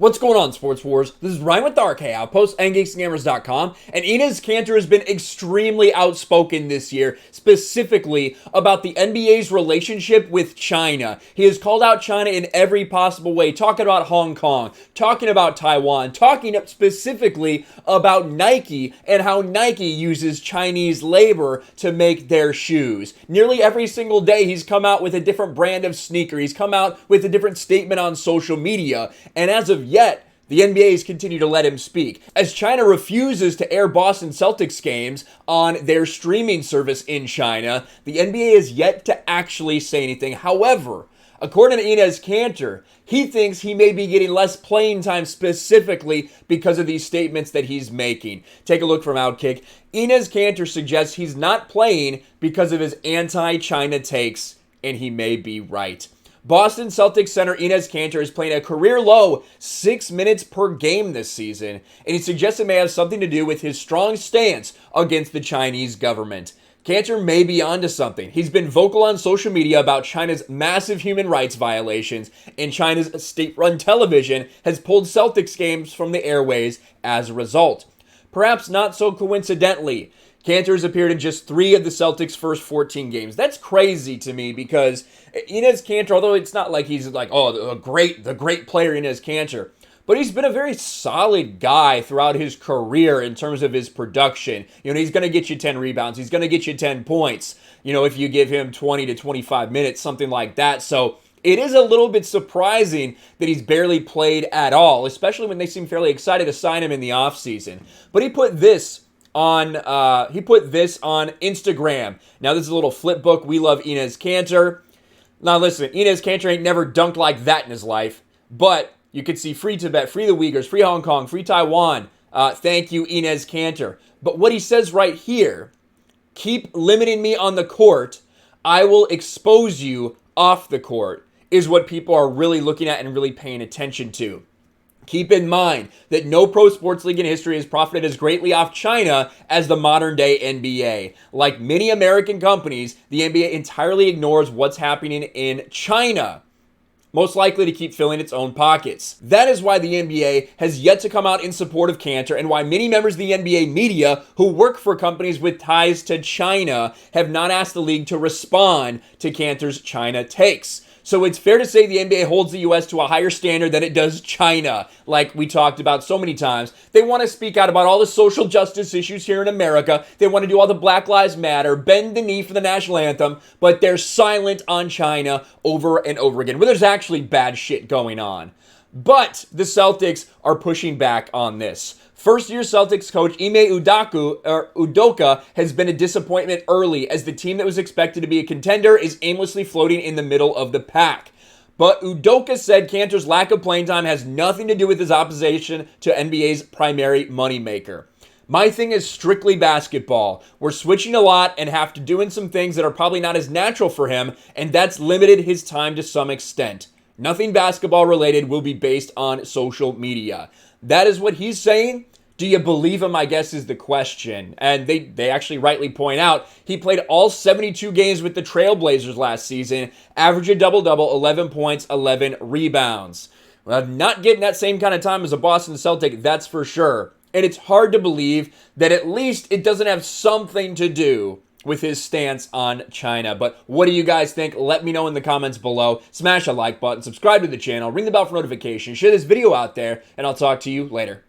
What's going on, Sports Wars? This is Ryan with the RK Outpost and GeeksGamers.com, and Enes Kanter has been extremely outspoken this year, specifically about the NBA's relationship with China. He has called out China in every possible way, talking about Hong Kong, talking about Taiwan, talking specifically about Nike and how Nike uses Chinese labor to make their shoes. Nearly every single day, he's come out with a different brand of sneaker. He's come out with a different statement on social media, and as of yet, the NBA has continued to let him speak. As China refuses to air Boston Celtics games on their streaming service in China, the NBA has yet to actually say anything. However, according to Enes Kanter, he thinks he may be getting less playing time specifically because of these statements that he's making. Take a look from Outkick. Enes Kanter suggests he's not playing because of his anti-China takes, and he may be right. Boston Celtics center Enes Kanter is playing a career-low 6 minutes per game this season, and he suggests it may have something to do with his strong stance against the Chinese government. Kanter may be onto something. He's been vocal on social media about China's massive human rights violations, and China's state-run television has pulled Celtics games from the airways as a result. Perhaps not so coincidentally, Kanter has appeared in just 3 of the Celtics' first 14 games. That's crazy to me because Enes Kanter, although it's not like he's like, the great player Enes Kanter, but he's been a very solid guy throughout his career in terms of his production. He's going to get you 10 rebounds. He's going to get you 10 points, if you give him 20 to 25 minutes, something like that. So it is a little bit surprising that he's barely played at all, especially when they seem fairly excited to sign him in the offseason. But he put this on Instagram. Now, this is a little flip book. We love Enes Kanter. Now, listen, Enes Kanter ain't never dunked like that in his life, but you could see free Tibet, free the Uyghurs, free Hong Kong, free Taiwan. Thank you, Enes Kanter. But what he says right here, keep limiting me on the court, I will expose you off the court, is what people are really looking at and really paying attention to. Keep in mind that no pro sports league in history has profited as greatly off China as the modern-day NBA. Like many American companies, the NBA entirely ignores what's happening in China, most likely to keep filling its own pockets. That is why the NBA has yet to come out in support of Kanter, and why many members of the NBA media who work for companies with ties to China have not asked the league to respond to Kanter's China takes. So it's fair to say the NBA holds the U.S. to a higher standard than it does China, like we talked about so many times. They want to speak out about all the social justice issues here in America. They want to do all the Black Lives Matter, bend the knee for the national anthem, but they're silent on China over and over again, where there's actually bad shit going on. But the Celtics are pushing back on this. First-year Celtics coach Ime Udoka has been a disappointment early, as the team that was expected to be a contender is aimlessly floating in the middle of the pack. But Udoka said Kanter's lack of playing time has nothing to do with his opposition to NBA's primary moneymaker. My thing is strictly basketball. We're switching a lot and have to do some things that are probably not as natural for him, and that's limited his time to some extent. Nothing basketball related will be based on social media. That is what he's saying. Do you believe him, I guess, is the question. And they actually rightly point out he played all 72 games with the Trailblazers last season, averaged a double-double, 11 points, 11 rebounds. Well, not getting that same kind of time as a Boston Celtic, that's for sure. And it's hard to believe that at least it doesn't have something to do with his stance on China. But what do you guys think? Let me know in the comments below. Smash a like button, subscribe to the channel, ring the bell for notifications, share this video out there, and I'll talk to you later.